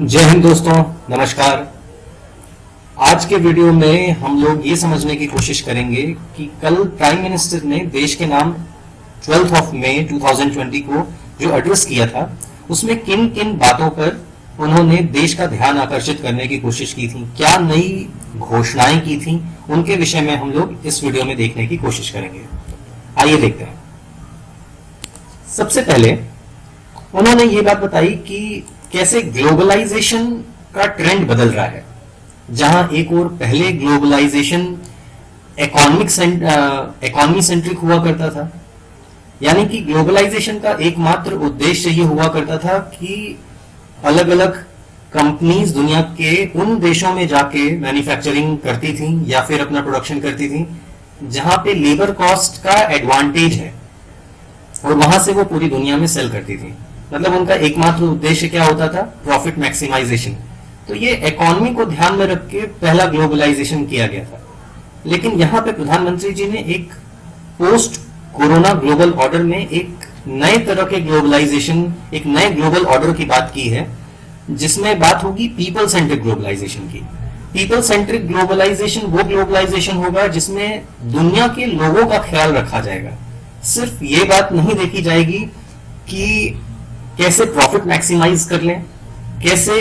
जय हिंद दोस्तों, नमस्कार। आज के वीडियो में हम लोग ये समझने की कोशिश करेंगे कि कल प्राइम मिनिस्टर ने देश के नाम 12 मई 2020 को जो एड्रेस किया था, उसमें किन किन बातों पर उन्होंने देश का ध्यान आकर्षित करने की कोशिश की थी, क्या नई घोषणाएं की थी, उनके विषय में हम लोग इस वीडियो में देखने की कोशिश करेंगे। आइए देखते हैं। सबसे पहले उन्होंने ये बात बताई कि कैसे ग्लोबलाइजेशन का ट्रेंड बदल रहा है। जहां एक और पहले ग्लोबलाइजेशन इकोनॉमी सेंट्रिक हुआ करता था, यानी कि ग्लोबलाइजेशन का एकमात्र उद्देश्य ये हुआ करता था कि अलग अलग कंपनीज दुनिया के उन देशों में जाके मैन्युफैक्चरिंग करती थी या फिर अपना प्रोडक्शन करती थी जहां पे लेबर कॉस्ट का एडवांटेज है, और वहां से वो पूरी दुनिया में सेल करती थी। मतलब उनका एकमात्र उद्देश्य क्या होता था? Profit maximisation. तो ये इकोनॉमी को ध्यान में रख के पहला ग्लोबलाइजेशन किया गया था। लेकिन यहां पे प्रधानमंत्री जी ने एक पोस्ट कोरोना ग्लोबल ऑर्डर में एक नए तरह के ग्लोबलाइजेशन, एक नए ग्लोबल ऑर्डर की बात की है, जिसमें बात होगी पीपल सेंट्रिक ग्लोबलाइजेशन की। पीपल सेंट्रिक ग्लोबलाइजेशन वो ग्लोबलाइजेशन होगा जिसमें दुनिया के लोगों का ख्याल रखा जाएगा। सिर्फ ये बात नहीं देखी जाएगी कि कैसे प्रॉफिट मैक्सिमाइज कर लें, कैसे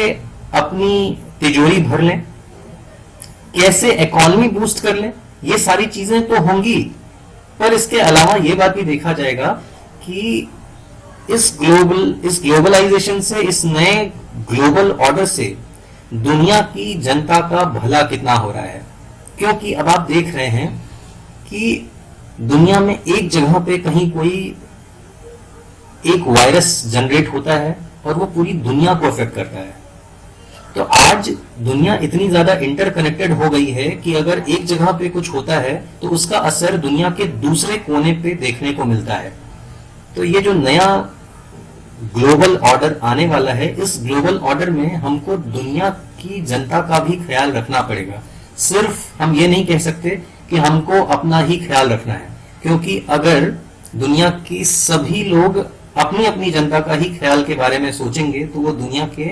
अपनी तिजोरी भर लें, कैसे इकोनॉमी बूस्ट कर लें, ये सारी चीजें तो होंगी, पर इसके अलावा ये बात भी देखा जाएगा कि इस ग्लोबलाइजेशन से, इस नए ग्लोबल ऑर्डर से दुनिया की जनता का भला कितना हो रहा है। क्योंकि अब आप देख रहे हैं कि दुनिया में एक जगह पे कहीं कोई एक वायरस जनरेट होता है और वो पूरी दुनिया को अफेक्ट करता है। तो आज दुनिया इतनी ज्यादा इंटरकनेक्टेड हो गई है कि अगर एक जगह पे कुछ होता है तो उसका असर दुनिया के दूसरे कोने पे देखने को मिलता है। तो ये जो नया ग्लोबल ऑर्डर आने वाला है, इस ग्लोबल ऑर्डर में हमको दुनिया की जनता का भी ख्याल रखना पड़ेगा। सिर्फ हम ये नहीं कह सकते कि हमको अपना ही ख्याल रखना है, क्योंकि अगर दुनिया की सभी लोग अपनी अपनी जनता का ही ख्याल के बारे में सोचेंगे तो वो दुनिया के,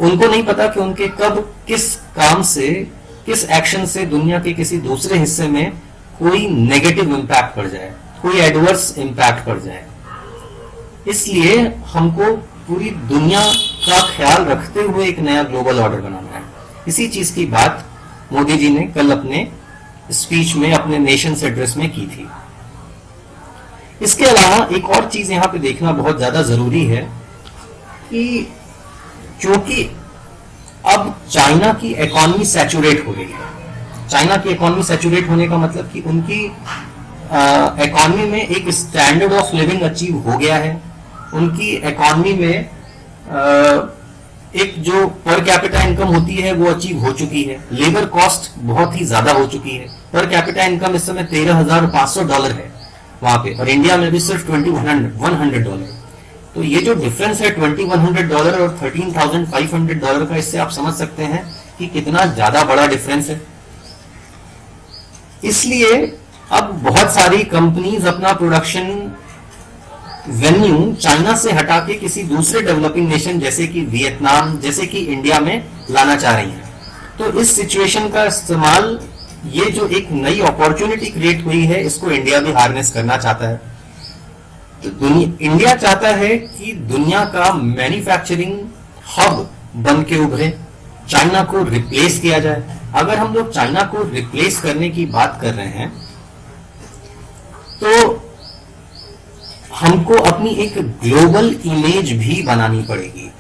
उनको नहीं पता कि उनके कब किस काम से, किस एक्शन से दुनिया के किसी दूसरे हिस्से में कोई नेगेटिव इंपैक्ट पड़ जाए, कोई एडवर्स इंपैक्ट पड़ जाए। इसलिए हमको पूरी दुनिया का ख्याल रखते हुए एक नया ग्लोबल ऑर्डर बनाना है। इसी चीज की बात मोदी जी ने कल अपने स्पीच में, अपने नेशंस एड्रेस में की थी। इसके अलावा एक और चीज यहां पे देखना बहुत ज्यादा जरूरी है कि क्योंकि अब चाइना की इकोनॉमी सैचुरेट हो गई है। चाइना की इकोनॉमी सैचुरेट होने का मतलब कि उनकी इकोनॉमी में एक स्टैंडर्ड ऑफ लिविंग अचीव हो गया है। उनकी इकोनॉमी में एक जो पर कैपिटा इनकम होती है वो अचीव हो चुकी है। लेबर कॉस्ट बहुत ही ज्यादा हो चुकी है। पर कैपिटा इनकम इस समय $13,500 है वहां पे, और इंडिया में भी सिर्फ $2,100। तो ये जो डिफरेंस है $2,100 और $13,500 का, इससे आप समझ सकते हैं कि कितना ज्यादा बड़ा डिफरेंस है। इसलिए अब बहुत सारी कंपनीज अपना प्रोडक्शन वेन्यू चाइना से हटा के किसी दूसरे डेवलपिंग नेशन जैसे कि वियतनाम, जैसे कि इंडिया में लाना चाह रही हैं। तो इस सिचुएशन का इस्तेमाल, ये जो एक नई अपॉर्चुनिटी क्रिएट हुई है, इसको इंडिया भी हार्नेस करना चाहता है। तो इंडिया चाहता है कि दुनिया का मैन्युफैक्चरिंग हब बन के उभरे, चाइना को रिप्लेस किया जाए। अगर हम लोग चाइना को रिप्लेस करने की बात कर रहे हैं तो हमको अपनी एक ग्लोबल इमेज भी बनानी पड़ेगी।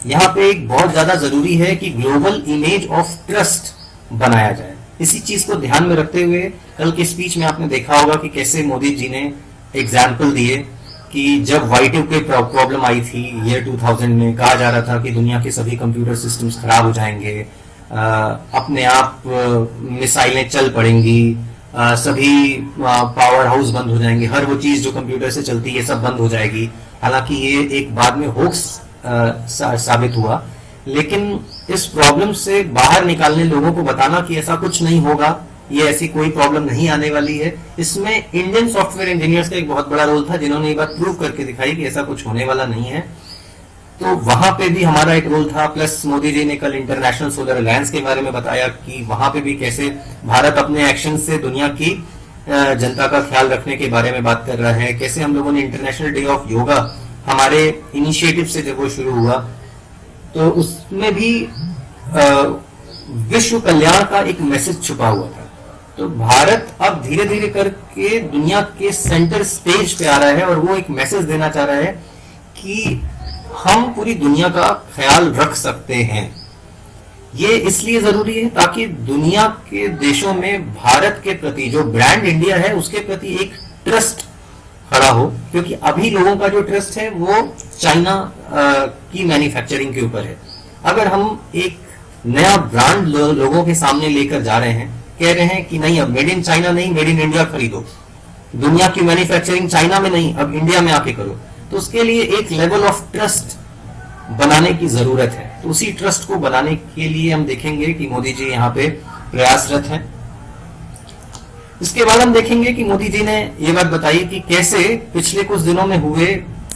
यहां पे एक बहुत ज्यादा जरूरी है कि ग्लोबल इमेज ऑफ ट्रस्ट बनाया जाए। इसी चीज को ध्यान में रखते हुए कल के स्पीच में आपने देखा होगा कि कैसे मोदी जी ने एग्जाम्पल दिए कि जब Y2K प्रॉब्लम आई थी ईयर 2000 में, कहा जा रहा था कि दुनिया के सभी कंप्यूटर सिस्टम्स खराब हो जाएंगे, अपने आप मिसाइलें चल पड़ेंगी, सभी पावर हाउस बंद हो जाएंगे, हर वो चीज जो कंप्यूटर से चलती है सब बंद हो जाएगी। हालांकि ये एक बाद में होक्स साबित हुआ, लेकिन इस प्रॉब्लम से बाहर निकालने, लोगों को बताना कि ऐसा कुछ नहीं होगा, ये ऐसी कोई प्रॉब्लम नहीं आने वाली है, इसमें इंडियन सॉफ्टवेयर इंजीनियर्स का एक बहुत बड़ा रोल था, जिन्होंने ये बात प्रूव करके दिखाई कि ऐसा कुछ होने वाला नहीं है। तो वहां पे भी हमारा एक रोल था। प्लस मोदी जी ने कल इंटरनेशनल सोलर अलायंस के बारे में बताया कि वहां पे भी कैसे भारत अपने एक्शन से दुनिया की जनता का ख्याल रखने के बारे में बात कर रहा है। कैसे हम लोगों ने इंटरनेशनल डे ऑफ योगा हमारे इनिशिएटिव से जब वो शुरू हुआ तो उसमें भी विश्व कल्याण का एक मैसेज छुपा हुआ था। तो भारत अब धीरे धीरे करके दुनिया के सेंटर स्टेज पे आ रहा है और वो एक मैसेज देना चाह रहा है कि हम पूरी दुनिया का ख्याल रख सकते हैं। ये इसलिए जरूरी है ताकि दुनिया के देशों में भारत के प्रति जो ब्रांड इंडिया है उसके प्रति एक ट्रस्ट खड़ा हो, क्योंकि अभी लोगों का जो ट्रस्ट है वो चाइना की मैन्युफैक्चरिंग के ऊपर है। अगर हम एक नया ब्रांड लोगों के सामने लेकर जा रहे हैं, कह रहे हैं कि नहीं अब मेड इन चाइना नहीं मेड इन इंडिया खरीदो, दुनिया की मैन्युफैक्चरिंग चाइना में नहीं अब इंडिया में आके करो, तो उसके लिए एक लेवल ऑफ ट्रस्ट बनाने की जरूरत है। तो उसी ट्रस्ट को बनाने के लिए हम देखेंगे कि मोदी जी यहाँ पे प्रयासरत हैं। इसके बाद हम देखेंगे कि मोदी जी ने ये बात बताई कि कैसे पिछले कुछ दिनों में हुए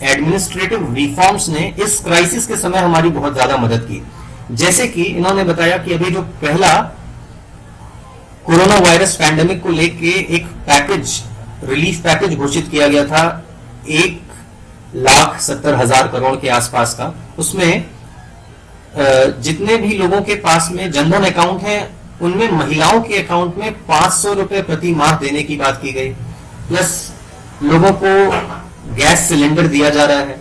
एडमिनिस्ट्रेटिव रिफॉर्म्स ने इस क्राइसिस के समय हमारी बहुत ज्यादा मदद की। जैसे कि इन्होंने बताया कि अभी जो पहला कोरोना वायरस पैंडेमिक को लेके एक पैकेज, रिलीफ पैकेज घोषित किया गया था 1,70,000 करोड़ के आसपास का, उसमें जितने भी लोगों के पास में जनधन अकाउंट है उनमें महिलाओं के अकाउंट में 500 रुपए प्रति माह देने की बात की गई। प्लस लोगों को गैस सिलेंडर दिया जा रहा है,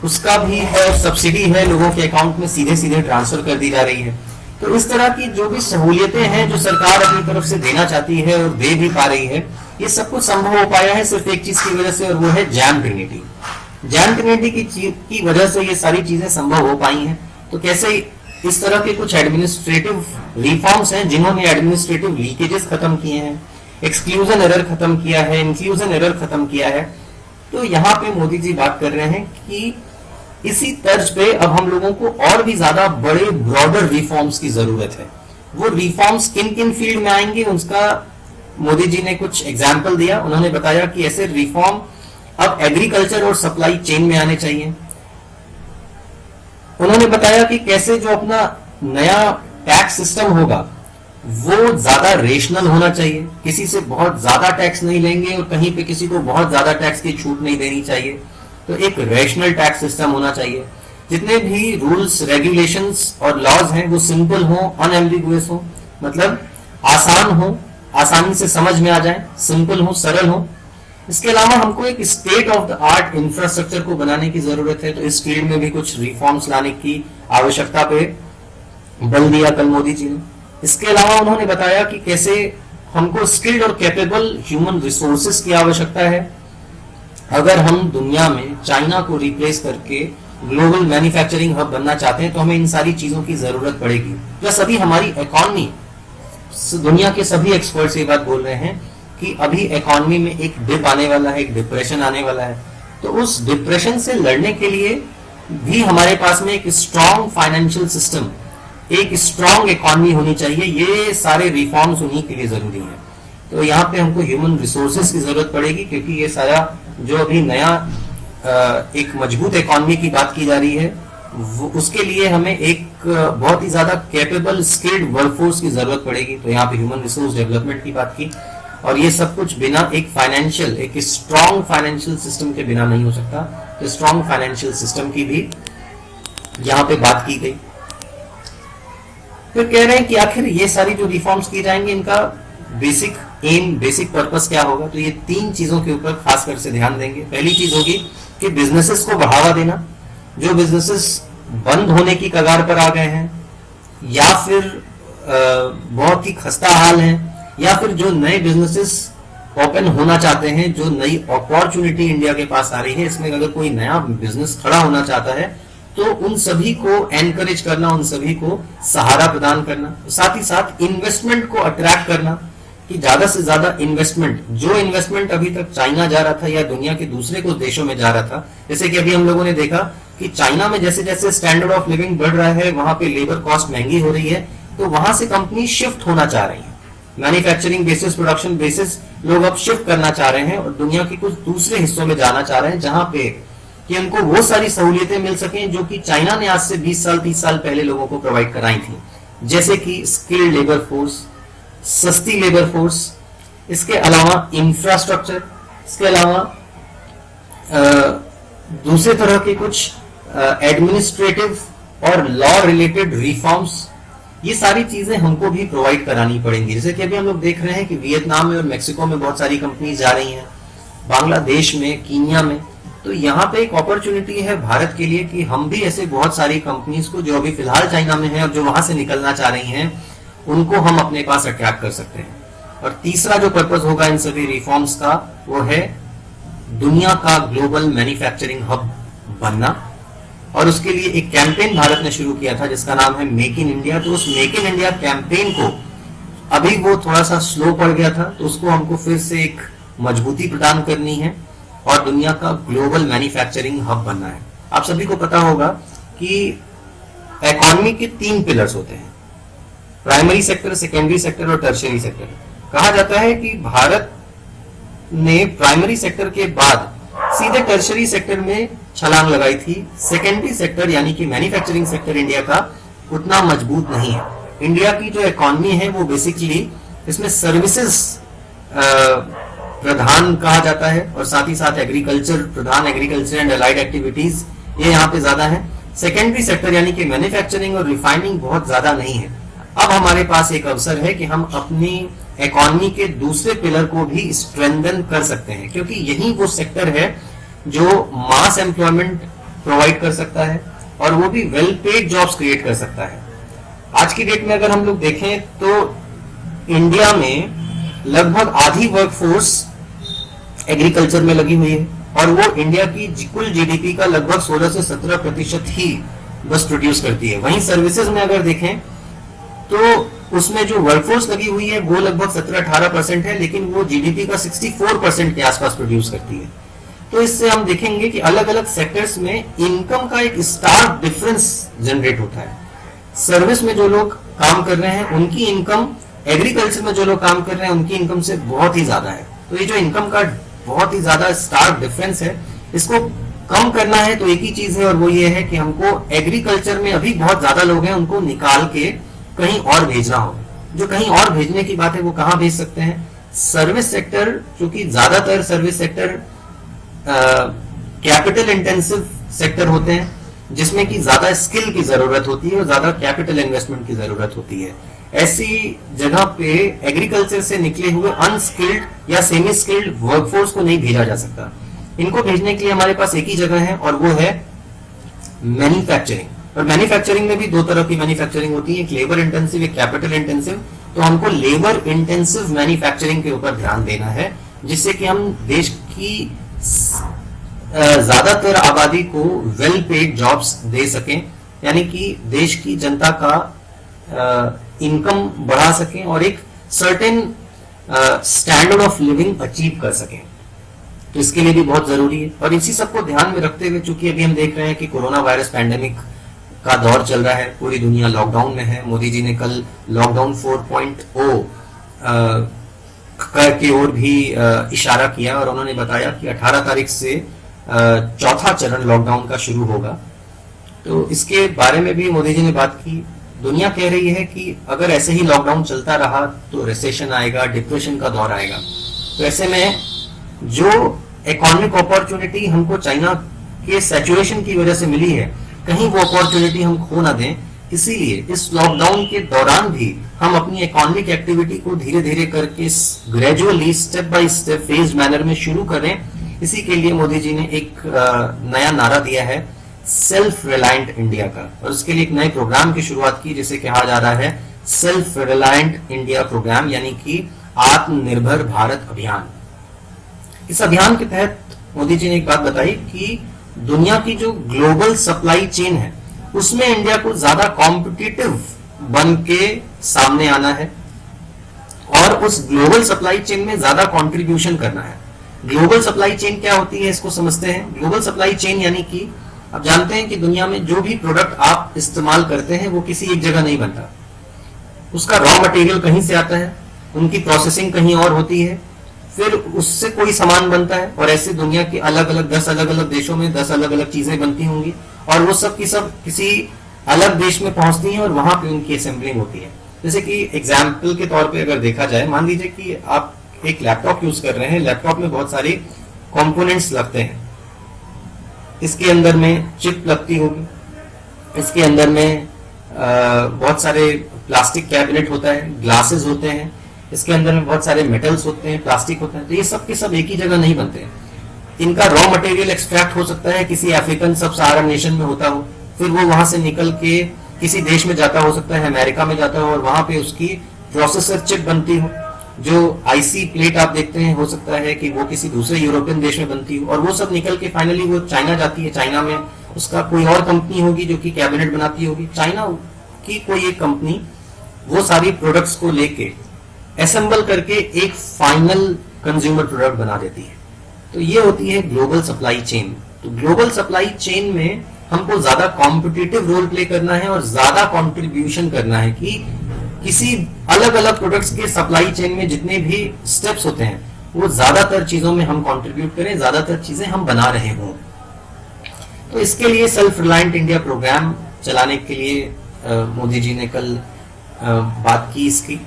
उसका भी है, सब्सिडी है, लोगों के अकाउंट में सीधे सीधे ट्रांसफर कर दी जा रही है। तो इस तरह की जो भी सहूलियतें हैं जो सरकार अपनी तरफ से देना चाहती है और दे भी पा रही है, ये सब कुछ संभव हो पाया है सिर्फ एक चीज की वजह से, और वो है जैम ट्रिनिटी। जैम ट्रिनिटी की वजह से ये सारी चीजें संभव हो पाई हैं। तो कैसे इस तरह के कुछ एडमिनिस्ट्रेटिव रिफॉर्म्स हैं जिन्होंने एडमिनिस्ट्रेटिव लीकेजेस खत्म किए हैं, एक्सक्लूजन एरर खत्म किया है, इंक्लूजन एरर खत्म किया है। तो यहाँ पे मोदी जी बात कर रहे हैं कि इसी तर्ज पे अब हम लोगों को और भी ज्यादा बड़े ब्रॉडर रिफॉर्म्स की जरूरत है। वो रिफॉर्म्स किन किन फील्ड में आएंगे उसका मोदी जी ने कुछ एग्जाम्पल दिया। उन्होंने बताया कि ऐसे रिफॉर्म अब एग्रीकल्चर और सप्लाई चेन में आने चाहिए। उन्होंने बताया कि कैसे जो अपना नया टैक्स सिस्टम होगा वो ज्यादा रेशनल होना चाहिए, किसी से बहुत ज्यादा टैक्स नहीं लेंगे और कहीं पे किसी को बहुत ज्यादा टैक्स की छूट नहीं देनी चाहिए। तो एक रेशनल टैक्स सिस्टम होना चाहिए। जितने भी रूल्स, रेगुलेशंस और लॉज हैं वो सिंपल हो, अनएम्बिगुअस हो, मतलब आसान हो, आसानी से समझ में आ जाए, सिंपल हो, सरल हो। इसके अलावा हमको एक state of the art infrastructure को बनाने की जरूरत है। तो इस फील्ड में भी कुछ रिफॉर्म्स लाने की आवश्यकता पे बल दिया कल मोदी जी ने। इसके अलावा उन्होंने बताया कि कैसे हमको स्किल्ड और कैपेबल ह्यूमन रिसोर्सेज की आवश्यकता है। अगर हम दुनिया में चाइना को रिप्लेस करके ग्लोबल मैन्युफैक्चरिंग हब बनना चाहते हैं तो हमें इन सारी चीजों की जरूरत पड़ेगी। प्लस अभी हमारी इकॉनमी, दुनिया के सभी एक्सपर्ट्स ये बात बोल रहे हैं कि अभी इकॉनमी में एक डिप आने वाला है, एक डिप्रेशन आने वाला है। तो उस डिप्रेशन से लड़ने के लिए भी हमारे पास में एक स्ट्रॉन्ग फाइनेंशियल सिस्टम, एक स्ट्रॉन्ग इकॉनमी होनी चाहिए। ये सारे रिफॉर्म्स उन्हीं के लिए जरूरी है। तो यहाँ पे हमको ह्यूमन रिसोर्सेज की जरूरत पड़ेगी, क्योंकि ये सारा जो अभी नया एक मजबूत इकॉनमी की बात की जा रही है उसके लिए हमें एक बहुत ही ज्यादा कैपेबल स्किल्ड वर्कफोर्स की जरूरत पड़ेगी। तो यहाँ पे ह्यूमन रिसोर्स डेवलपमेंट की बात की, और ये सब कुछ बिना एक फाइनेंशियल, एक स्ट्रॉन्ग फाइनेंशियल सिस्टम के बिना नहीं हो सकता। तो स्ट्रॉन्ग फाइनेंशियल सिस्टम की भी यहाँ पे बात की गई। फिर कह रहे हैं कि आखिर ये सारी जो रिफॉर्म्स की जाएंगे इनका बेसिक एम, बेसिक पर्पस क्या होगा। तो ये 3 चीजों के ऊपर खासकर से ध्यान देंगे। पहली चीज होगी कि बिजनेसेस को बढ़ावा देना। जो बिजनेसेस बंद होने की कगार पर आ गए हैं या फिर बहुत ही खस्ता हाल हैं, या फिर जो नए बिजनेसेस ओपन होना चाहते हैं, जो नई अपॉर्चुनिटी इंडिया के पास आ रही है, इसमें अगर कोई नया बिजनेस खड़ा होना चाहता है तो उन सभी को एनकरेज करना, उन सभी को सहारा प्रदान करना। साथ ही साथ इन्वेस्टमेंट को अट्रैक्ट करना कि ज्यादा से ज्यादा इन्वेस्टमेंट, जो इन्वेस्टमेंट अभी तक चाइना जा रहा था या दुनिया के दूसरे कुछ देशों में जा रहा था, जैसे कि अभी हम लोगों ने देखा कि चाइना में जैसे जैसे स्टैंडर्ड ऑफ लिविंग बढ़ रहा है, वहां पे लेबर कॉस्ट महंगी हो रही है, तो वहां से कंपनी शिफ्ट होना चाह रही है। मैन्युफैक्चरिंग बेसिस, प्रोडक्शन बेसिस लोग अब शिफ्ट करना चाह रहे हैं और दुनिया के कुछ दूसरे हिस्सों में जाना चाह रहे हैं जहां पे कि उनको वो सारी सहूलियतें मिल सकें जो कि चाइना ने आज से 20 साल 30 साल पहले लोगों को प्रोवाइड कराई थी, जैसे कि स्किल्ड लेबर फोर्स, सस्ती लेबर फोर्स, इसके अलावा इंफ्रास्ट्रक्चर, इसके अलावा दूसरे तरह के कुछ एडमिनिस्ट्रेटिव और लॉ रिलेटेड रिफॉर्म्स, ये सारी चीजें हमको भी प्रोवाइड करानी पड़ेंगी। जैसे कि अभी हम लोग देख रहे हैं कि वियतनाम में और मेक्सिको में बहुत सारी कंपनीज जा रही हैं, बांग्लादेश में, कीनिया में, तो यहाँ पे एक अपॉर्चुनिटी है भारत के लिए कि हम भी ऐसे बहुत सारी कंपनीज को जो अभी फिलहाल चाइना में है और जो वहां से निकलना चाह रही हैं, उनको हम अपने पास अट्रैक्ट कर सकते हैं। और तीसरा जो पर्पस होगा इन सभी रिफॉर्म्स का, वो है दुनिया का ग्लोबल मैन्युफैक्चरिंग हब बनना। और उसके लिए एक कैंपेन भारत ने शुरू किया था जिसका नाम है मेक इन इंडिया। तो उस मेक इन इंडिया कैंपेन को अभी वो थोड़ा सा स्लो पड़ गया था, तो उसको हमको फिर से एक मजबूती प्रदान करनी है और दुनिया का ग्लोबल मैन्युफैक्चरिंग हब बनना है। आप सभी को पता होगा कि इकोनॉमी के 3 पिलर्स होते हैं, प्राइमरी सेक्टर, सेकेंडरी सेक्टर और टर्शियरी सेक्टर। कहा जाता है कि भारत ने प्राइमरी सेक्टर के बाद सीधे टर्शियरी सेक्टर में छलांग लगाई थी। सेकेंडरी सेक्टर यानी कि मैन्युफैक्चरिंग सेक्टर इंडिया का उतना मजबूत नहीं है। इंडिया की जो इकोनॉमी है वो बेसिकली इसमें सर्विसेज प्रधान कहा जाता है और साथ ही साथ agriculture Pradhan, agriculture and allied activities ये यहाँ पे ज्यादा है। सेकेंडरी सेक्टर यानी कि मैन्युफैक्चरिंग और रिफाइनिंग बहुत ज्यादा नहीं है। अब हमारे पास एक अवसर है कि हम अपनी इकोनॉमी के दूसरे पिलर को भी स्ट्रेंथन कर सकते हैं, क्योंकि यही वो सेक्टर है जो मास एम्प्लॉयमेंट प्रोवाइड कर सकता है और वो भी वेल पेड जॉब्स क्रिएट कर सकता है। आज की डेट में अगर हम लोग देखें तो इंडिया में लगभग आधी वर्कफोर्स एग्रीकल्चर में लगी हुई है और वो इंडिया की कुल जीडीपी का लगभग 16 से 17% ही बस प्रोड्यूस करती है। वहीं सर्विसेज में अगर देखें तो उसमें जो वर्कफोर्स लगी हुई है वो लगभग 17-18% है, लेकिन वो जीडीपी का 64% के आसपास प्रोड्यूस करती है। तो इससे हम देखेंगे कि अलग अलग सेक्टर्स में इनकम का एक स्टार्क डिफरेंस जनरेट होता है। सर्विस में जो लोग काम कर रहे हैं उनकी इनकम एग्रीकल्चर में जो लोग काम कर रहे हैं उनकी इनकम से बहुत ही ज्यादा है। तो ये जो इनकम का बहुत ही ज्यादा स्टार्क डिफरेंस है, इसको कम करना है तो एक ही चीज है और वो ये है कि हमको एग्रीकल्चर में अभी बहुत ज्यादा लोग हैं, उनको निकाल के कहीं और भेजना होगा। जो कहीं और भेजने की बात है वो कहां भेज सकते हैं? सर्विस सेक्टर, क्योंकि ज्यादातर service sector capital intensive sector होते हैं जिसमें कि ज्यादा स्किल की जरूरत होती है और ज्यादा कैपिटल इन्वेस्टमेंट की जरूरत होती है। ऐसी जगह पे एग्रीकल्चर से निकले हुए अनस्किल्ड या सेमी स्किल्ड वर्कफोर्स को नहीं भेजा जा सकता। इनको भेजने के लिए हमारे पास एक ही जगह है और वो है मैन्युफैक्चरिंग। और मैन्युफैक्चरिंग में भी 2 तरह की मैन्युफैक्चरिंग होती है, एक लेबर इंटेंसिव, एक कैपिटल इंटेंसिव। तो हमको लेबर इंटेंसिव मैन्युफैक्चरिंग के ऊपर ध्यान देना है, जिससे कि हम देश की ज्यादातर आबादी को वेल पेड जॉब्स दे सकें, यानी कि देश की जनता का इनकम बढ़ा सकें और एक certain standard of living achieve कर सकें। तो इसके लिए भी बहुत जरूरी है। और इसी सबको ध्यान में रखते हुए, चूंकि अभी हम देख रहे हैं कि कोरोना वायरस पैंडेमिक का दौर चल रहा है, पूरी दुनिया लॉकडाउन में है। मोदी जी ने कल लॉकडाउन 4.0 की ओर भी इशारा किया और उन्होंने बताया कि 18 तारीख से 4था चरण लॉकडाउन का शुरू होगा। तो इसके बारे में भी मोदी जी ने बात की। दुनिया कह रही है कि अगर ऐसे ही लॉकडाउन चलता रहा तो रिसेशन आएगा, डिप्रेशन का दौर आएगा। तो ऐसे में जो इकोनॉमिक अपॉर्चुनिटी हमको चाइना के सैचुरेशन की वजह से मिली है, कहीं वो अपॉर्चुनिटी हम खो ना दें। इसीलिए इस लॉकडाउन के दौरान भी हम अपनी इकोनॉमिक एक्टिविटी को धीरे धीरे करके gradually step by step phase manner में शुरू करें। इसी के लिए मोदी जी ने एक नया नारा दिया है सेल्फ रिलायंट इंडिया का, और उसके लिए एक नए प्रोग्राम की शुरुआत की जिसे कहा जा रहा है सेल्फ रिलायंट इंडिया प्रोग्राम, यानी कि आत्मनिर्भर भारत अभियान। इस अभियान के तहत मोदी जी ने एक बात बताई कि दुनिया की जो ग्लोबल सप्लाई चेन है उसमें इंडिया को ज्यादा कॉम्पिटिटिव बन के सामने आना है और उस ग्लोबल सप्लाई चेन में ज्यादा कंट्रीब्यूशन करना है। ग्लोबल सप्लाई चेन क्या होती है इसको समझते हैं। ग्लोबल सप्लाई चेन यानी कि आप जानते हैं कि दुनिया में जो भी प्रोडक्ट आप इस्तेमाल करते हैं वो किसी एक जगह नहीं बनता। उसका रॉ मटेरियल कहीं से आता है, उनकी प्रोसेसिंग कहीं और होती है, फिर उससे कोई सामान बनता है, और ऐसे दुनिया के अलग अलग 10 अलग अलग देशों में 10 अलग अलग चीजें बनती होंगी, और वो सब की सब किसी अलग देश में पहुंचती हैं और वहां पे उनकी असेंबलिंग होती है। जैसे कि एग्जाम्पल के तौर पे अगर देखा जाए, मान लीजिए कि आप एक लैपटॉप यूज कर रहे हैं, लैपटॉप में बहुत सारे कंपोनेंट्स लगते हैं। इसके अंदर में चिप लगती होगी, इसके अंदर में बहुत सारे प्लास्टिक कैबिनेट होता है, ग्लासेस होते हैं, इसके अंदर में बहुत सारे मेटल्स होते हैं, प्लास्टिक होता है। तो ये सब के सब एक ही जगह नहीं बनते हैं। इनका रॉ मटेरियल एक्सट्रैक्ट हो सकता है किसी अफ्रीकन सब सहारा नेशन में होता हो, फिर वो वहां से निकल के किसी देश में जाता हो सकता है, अमेरिका में जाता हो, और वहां पे उसकी प्रोसेसर चिप बनती हो। जो आईसी प्लेट आप देखते हैं, हो सकता है कि वो किसी दूसरे यूरोपियन देश में बनती हो, और वो सब निकल के फाइनली वो चाइना जाती है। चाइना में उसका कोई और कंपनी होगी जो कि कैबिनेट बनाती होगी। चाइना की कोई एक कंपनी वो सारी प्रोडक्ट्स को लेके असेंबल करके एक फाइनल कंज्यूमर प्रोडक्ट बना देती है। तो ये होती है ग्लोबल सप्लाई चेन। तो ग्लोबल सप्लाई चेन में हमको ज्यादा कॉम्पिटिटिव रोल प्ले करना है और ज्यादा कंट्रीब्यूशन करना है कि किसी अलग अलग प्रोडक्ट्स के सप्लाई चेन में जितने भी स्टेप्स होते हैं वो ज्यादातर चीजों में हम कंट्रीब्यूट करें, ज्यादातर चीजें हम बना रहे हों। तो इसके लिए सेल्फ रिलायंट इंडिया प्रोग्राम चलाने के लिए मोदी जी ने कल बात की इसकी।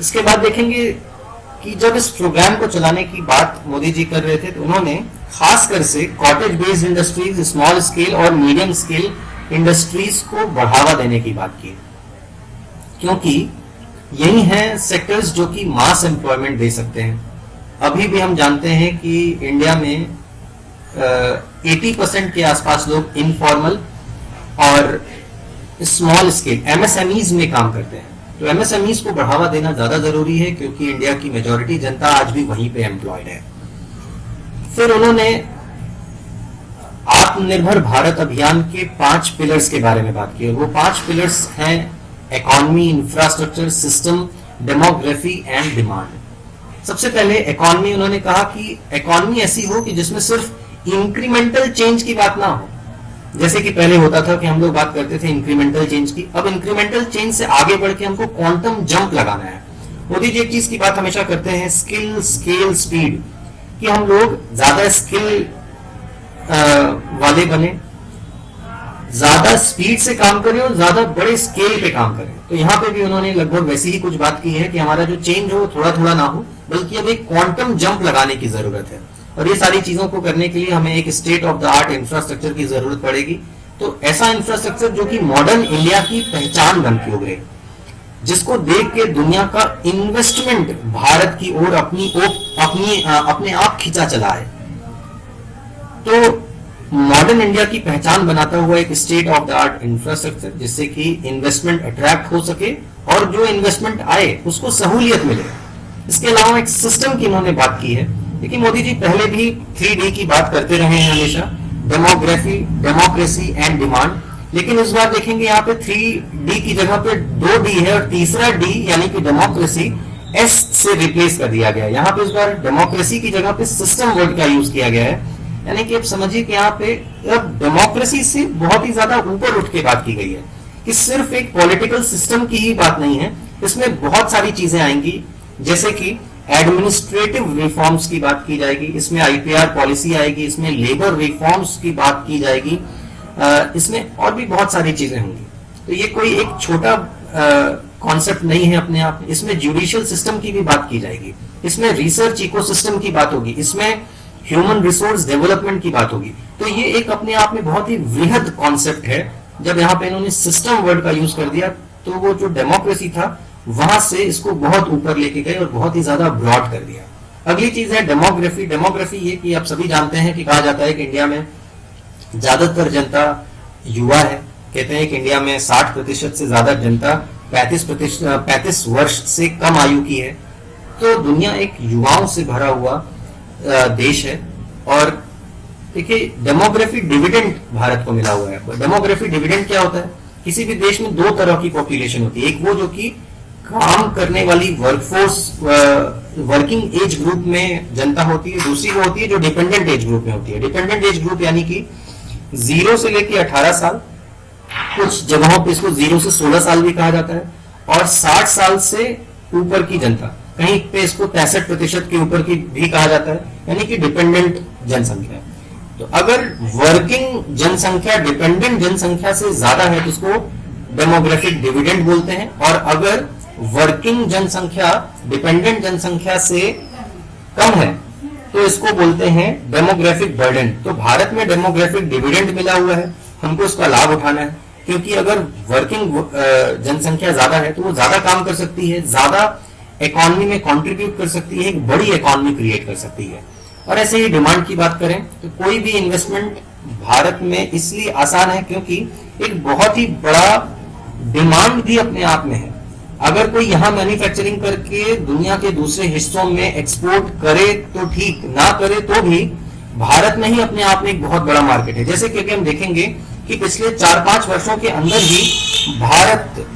इसके बाद देखेंगे कि जब इस प्रोग्राम को चलाने की बात मोदी जी कर रहे थे तो उन्होंने खासकर से cottage based industries, small scale और मीडियम स्केल इंडस्ट्रीज को बढ़ावा देने की बात की, क्योंकि यही हैं सेक्टर्स जो कि मास एम्प्लॉयमेंट दे सकते हैं। अभी भी हम जानते हैं कि इंडिया में 80% के आसपास लोग इनफॉर्मल और स्मॉल स्केल एमएसएमईज में काम करते हैं। तो एमएसएमईज को बढ़ावा देना ज्यादा जरूरी है, क्योंकि इंडिया की मेजॉरिटी जनता आज भी वहीं पे एम्प्लॉयड है। फिर उन्होंने आत्मनिर्भर भारत अभियान के 5 पिलर्स के बारे में बात की। वो 5 पिलर्स हैं economy, infrastructure, system, demography and demand. सबसे पहले इकोनॉमी, उन्होंने कहा कि इकोनॉमी ऐसी हो कि जिसमें सिर्फ इंक्रीमेंटल चेंज की बात ना हो। जैसे कि पहले होता था कि हम लोग बात करते थे इंक्रीमेंटल चेंज की, अब इंक्रीमेंटल चेंज से आगे बढ़ के हमको क्वांटम जंप लगाना है। मोदी जी एक चीज की बात हमेशा करते हैं, स्किल, स्केल, स्पीड, कि हम लोग ज्यादा स्किल वाले बने, ज्यादा स्पीड से काम करें और ज्यादा बड़े स्केल पे काम करें। तो यहाँ पे भी उन्होंने लगभग वैसी ही कुछ बात की है कि हमारा जो चेंज हो थोड़ा थोड़ा ना हो, बल्कि अब एक क्वांटम जंप लगाने की जरूरत है। और ये सारी चीजों को करने के लिए हमें एक state of the art infrastructure की जरूरत पड़ेगी। तो ऐसा इंफ्रास्ट्रक्चर जो कि मॉडर्न इंडिया की पहचान बन के उभरे, जिसको देख के दुनिया का इन्वेस्टमेंट भारत की ओर अपने आप खींचा चला है। तो मॉडर्न इंडिया की पहचान बनाता हुआ एक state of the art infrastructure, जिससे कि इन्वेस्टमेंट अट्रैक्ट हो सके और जो इन्वेस्टमेंट आए उसको सहूलियत मिले। इसके अलावा एक सिस्टम की उन्होंने बात की है। देखिए मोदी जी पहले भी 3D की बात करते रहे हैं हमेशा, डेमोग्राफी, डेमोक्रेसी एंड डिमांड। लेकिन इस बार देखेंगे यहाँ पे 3D की जगह पे 2D है और तीसरा D यानी कि डेमोक्रेसी S से रिप्लेस कर दिया गया है। यहाँ पे इस बार डेमोक्रेसी की जगह पे सिस्टम वर्ड का यूज किया गया है। यानी कि आप समझिए कि यहाँ पे अब डेमोक्रेसी से बहुत ही ज्यादा ऊपर उठ के बात की गई है कि सिर्फ एक पॉलिटिकल सिस्टम की ही बात नहीं है, इसमें बहुत सारी चीजें आएंगी। जैसे कि एडमिनिस्ट्रेटिव रिफॉर्म्स की बात की जाएगी, इसमें आईपीआर पॉलिसी आएगी, इसमें लेबर रिफॉर्म्स की बात की जाएगी, इसमें और भी बहुत सारी चीजें होंगी। तो ये कोई एक छोटा कॉन्सेप्ट नहीं है अपने आप। इसमें जुडिशियल सिस्टम की भी बात की जाएगी, इसमें रिसर्च इकोसिस्टम की बात होगी, इसमें ह्यूमन रिसोर्स डेवलपमेंट की बात होगी। तो ये एक अपने आप में बहुत ही वृहद कॉन्सेप्ट है। जब यहाँ पे इन्होंने सिस्टम वर्ड का यूज कर दिया तो वो जो डेमोक्रेसी था वहां से इसको बहुत ऊपर लेके गए और बहुत ही ज्यादा ब्रॉड कर दिया। अगली चीज है डेमोग्राफी। डेमोग्राफी ये कि आप सभी जानते हैं कि कहा जाता है कि इंडिया में ज्यादातर जनता युवा है। कहते हैं कि इंडिया में 60% से ज्यादा जनता 35 वर्ष से कम आयु की है। तो दुनिया एक युवाओं से भरा हुआ देश है। और देखिए डेमोग्राफी डिविडेंड भारत को मिला हुआ है। डेमोग्राफी डिविडेंड क्या होता है? किसी भी देश में 2 तरह की पॉपुलेशन होती है। एक वो जो कि काम करने वाली वर्कफोर्स, वर्किंग एज ग्रुप में जनता होती है। दूसरी वो होती है जो डिपेंडेंट एज ग्रुप में होती है। डिपेंडेंट एज ग्रुप यानी कि 0 से लेकर 18 साल, कुछ जगहों पे इसको 0 से 16 साल भी कहा जाता है, और 60 साल से ऊपर की जनता। कहीं पे इसको 63% के ऊपर की भी कहा जाता है, यानी कि डिपेंडेंट जनसंख्या। तो अगर वर्किंग जनसंख्या डिपेंडेंट जनसंख्या से ज्यादा है तो उसको डेमोग्राफिक डिविडेंड बोलते हैं, और अगर वर्किंग जनसंख्या डिपेंडेंट जनसंख्या से कम है तो इसको बोलते हैं डेमोग्राफिक बर्डन। तो भारत में डेमोग्राफिक डिविडेंड मिला हुआ है, हमको इसका लाभ उठाना है, क्योंकि अगर वर्किंग जनसंख्या ज्यादा है तो वो ज्यादा काम कर सकती है, ज्यादा इकोनॉमी में कंट्रीब्यूट कर सकती है, एक बड़ी इकोनॉमी क्रिएट कर सकती है। और ऐसे ही डिमांड की बात करें तो कोई भी इन्वेस्टमेंट भारत में इसलिए आसान है क्योंकि एक बहुत ही बड़ा डिमांड भी अपने आप में है। अगर कोई यहाँ मैन्युफैक्चरिंग करके दुनिया के दूसरे हिस्सों में एक्सपोर्ट करे तो ठीक, ना करे तो भी भारत में ही अपने आप में एक बहुत बड़ा मार्केट है। जैसे कि हम देखेंगे कि पिछले 4-5 वर्षों के अंदर ही भारत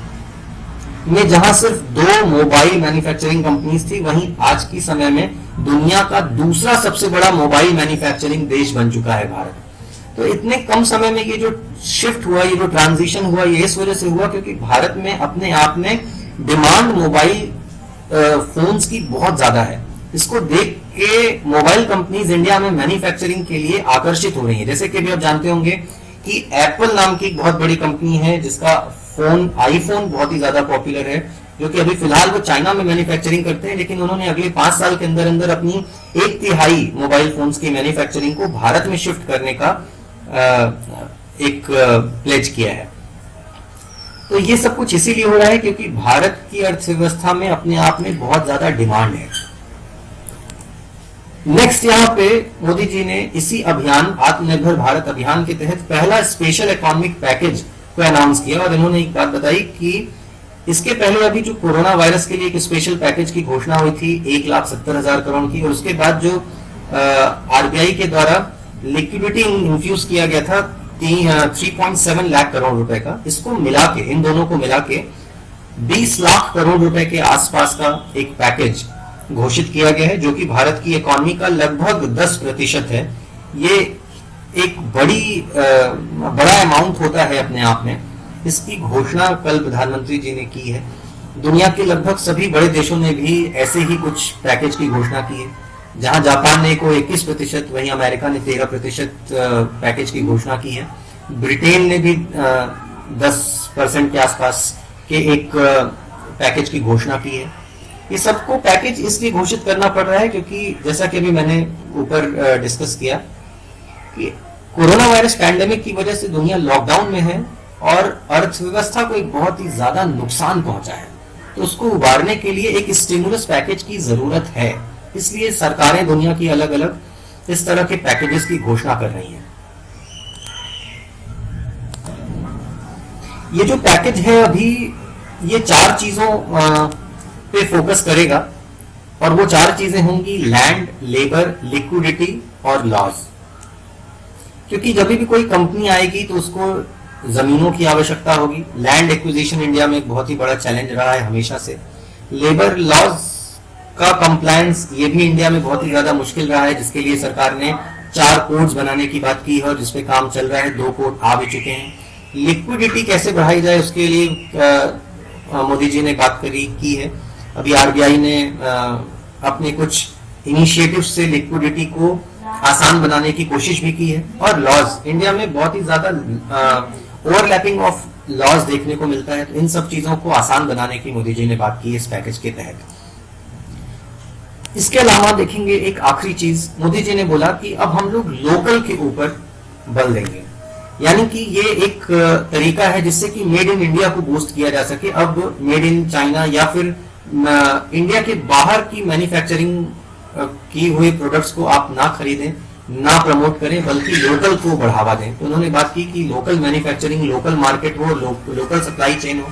में जहां सिर्फ 2 मोबाइल मैन्युफैक्चरिंग कंपनीज थी, वहीं आज की समय में दुनिया का दूसरा सबसे बड़ा मोबाइल मैन्युफैक्चरिंग देश बन चुका है भारत। तो इतने कम समय में ये जो शिफ्ट हुआ, ये जो ट्रांजिशन हुआ, ये इस वजह से हुआ क्योंकि भारत में अपने आप में डिमांड मोबाइल फोन्स की बहुत ज्यादा है। इसको देख के मोबाइल कंपनीज इंडिया में मैन्युफैक्चरिंग के लिए आकर्षित हो रही है। जैसे कि भी आप जानते होंगे कि एप्पल नाम की एक बहुत बड़ी कंपनी है जिसका फोन आईफोन बहुत ही ज्यादा पॉपुलर है, जो कि अभी फिलहाल वो चाइना में मैन्युफैक्चरिंग करते हैं, लेकिन उन्होंने अगले 5 साल के अंदर अंदर अपनी 1/3 मोबाइल फोन्स की मैन्युफैक्चरिंग को भारत में शिफ्ट करने का एक प्लेज किया है। तो ये सब कुछ इसीलिए हो रहा है क्योंकि भारत की अर्थव्यवस्था में अपने आप में बहुत ज्यादा डिमांड है। नेक्स्ट यहाँ पे मोदी जी ने इसी अभियान आत्मनिर्भर भारत अभियान के तहत पहला स्पेशल इकोनॉमिक पैकेज को अनाउंस किया, और इन्होंने एक बात बताई कि इसके पहले अभी जो कोरोना वायरस के लिए एक स्पेशल पैकेज की घोषणा हुई थी 1,70,000 करोड़ की, और उसके बाद जो आरबीआई के द्वारा लिक्विडिटी इंफ्यूज किया गया था 3.7 लाख करोड़ रुपए का, इसको मिला के, इन दोनों को मिला के 20 लाख करोड़ रुपए के आसपास का एक पैकेज घोषित किया गया है, जो कि भारत की इकोनॉमी का लगभग 10% है। ये एक बड़ा अमाउंट होता है अपने आप में। इसकी घोषणा कल प्रधानमंत्री जी ने की है। दुनिया के लगभग सभी बड़े देशों ने भी ऐसे ही कुछ पैकेज की घोषणा की है। जहां जापान ने को 21%, वहीं अमेरिका ने 13% पैकेज की घोषणा की है। ब्रिटेन ने भी 10% के आसपास के एक पैकेज की घोषणा की है। ये सबको पैकेज इसलिए घोषित करना पड़ रहा है क्योंकि जैसा कि अभी मैंने ऊपर डिस्कस किया कि कोरोना वायरस पैंडेमिक की वजह से दुनिया लॉकडाउन में है और अर्थव्यवस्था को एक बहुत ही ज्यादा नुकसान पहुंचा है। तो उसको उबारने के लिए एक स्टिमुलस पैकेज की जरूरत है, इसलिए सरकारें दुनिया की अलग अलग इस तरह के पैकेजेस की घोषणा कर रही हैं। ये जो पैकेज है अभी ये 4 चीजों पे फोकस करेगा, और वो 4 चीजें होंगी लैंड, लेबर, लिक्विडिटी और लॉज। क्योंकि जब भी कोई कंपनी आएगी तो उसको जमीनों की आवश्यकता होगी। लैंड एक्विजिशन इंडिया में एक बहुत ही बड़ा चैलेंज रहा है हमेशा से। लेबर लॉज का कंप्लायंस ये भी इंडिया में बहुत ही ज्यादा मुश्किल रहा है, जिसके लिए सरकार ने 4 कोड्स बनाने की बात की है और जिसपे काम चल रहा है। 2 कोड आ भी चुके हैं। लिक्विडिटी कैसे बढ़ाई जाए उसके लिए मोदी जी ने बात की है। अभी आरबीआई ने अपने कुछ इनिशिएटिव से लिक्विडिटी को आसान बनाने की कोशिश भी की है। और लॉज, इंडिया में बहुत ही ज्यादा ओवरलैपिंग ऑफ लॉज देखने को मिलता है, तो इन सब चीजों को आसान बनाने की मोदी जी ने बात की है इस पैकेज के तहत। इसके अलावा देखेंगे एक आखिरी चीज, मोदी जी ने बोला कि अब हम लोग लोकल के ऊपर बल देंगे, यानी कि ये एक तरीका है जिससे कि मेड इन इंडिया को बूस्ट किया जा सके। अब मेड इन चाइना या फिर इंडिया के बाहर की मैन्युफैक्चरिंग की हुई प्रोडक्ट्स को आप ना खरीदें, ना प्रमोट करें, बल्कि लोकल को बढ़ावा दें। तो उन्होंने बात की कि लोकल मैन्युफैक्चरिंग, लोकल मार्केट हो, लोकल सप्लाई चेन हो।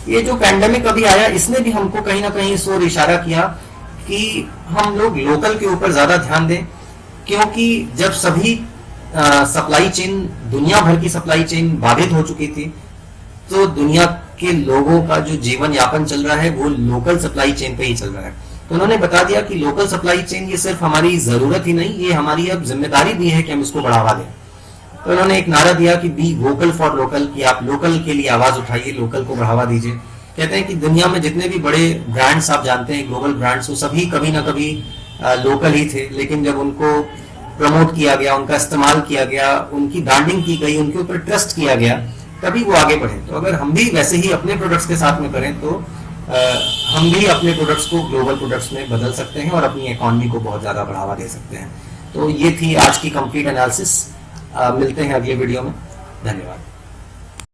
ये जो पैंडेमिक अभी आया इसने भी हमको कहीं ना कहीं इस ओर इशारा किया कि हम लोग लोकल के ऊपर ज्यादा ध्यान दें, क्योंकि जब सभी सप्लाई चेन, दुनिया भर की सप्लाई चेन बाधित हो चुकी थी, तो दुनिया के लोगों का जो जीवन यापन चल रहा है वो लोकल सप्लाई चेन पे ही चल रहा है। तो उन्होंने बता दिया कि लोकल सप्लाई चेन ये सिर्फ हमारी जरूरत ही नहीं, ये हमारी अब जिम्मेदारी भी है कि हम इसको बढ़ावा दें। तो उन्होंने एक नारा दिया कि बी वोकल फॉर लोकल, कि आप लोकल के लिए आवाज उठाइए, लोकल को बढ़ावा दीजिए। कहते हैं कि दुनिया में जितने भी बड़े ब्रांड्स आप जानते हैं, ग्लोबल ब्रांड्स, वो सभी कभी ना कभी लोकल ही थे, लेकिन जब उनको प्रमोट किया गया, उनका इस्तेमाल किया गया, उनकी ब्रांडिंग की गई, उनके ऊपर ट्रस्ट किया गया, तभी वो आगे बढ़े। तो अगर हम भी वैसे ही अपने प्रोडक्ट्स के साथ में करें तो हम भी अपने प्रोडक्ट्स को ग्लोबल प्रोडक्ट्स में बदल सकते हैं और अपनी इकोनॉमी को बहुत ज़्यादा बढ़ावा दे सकते हैं। तो ये थी आज की कंप्लीट एनालिसिस। मिलते हैं अगले वीडियो में। धन्यवाद।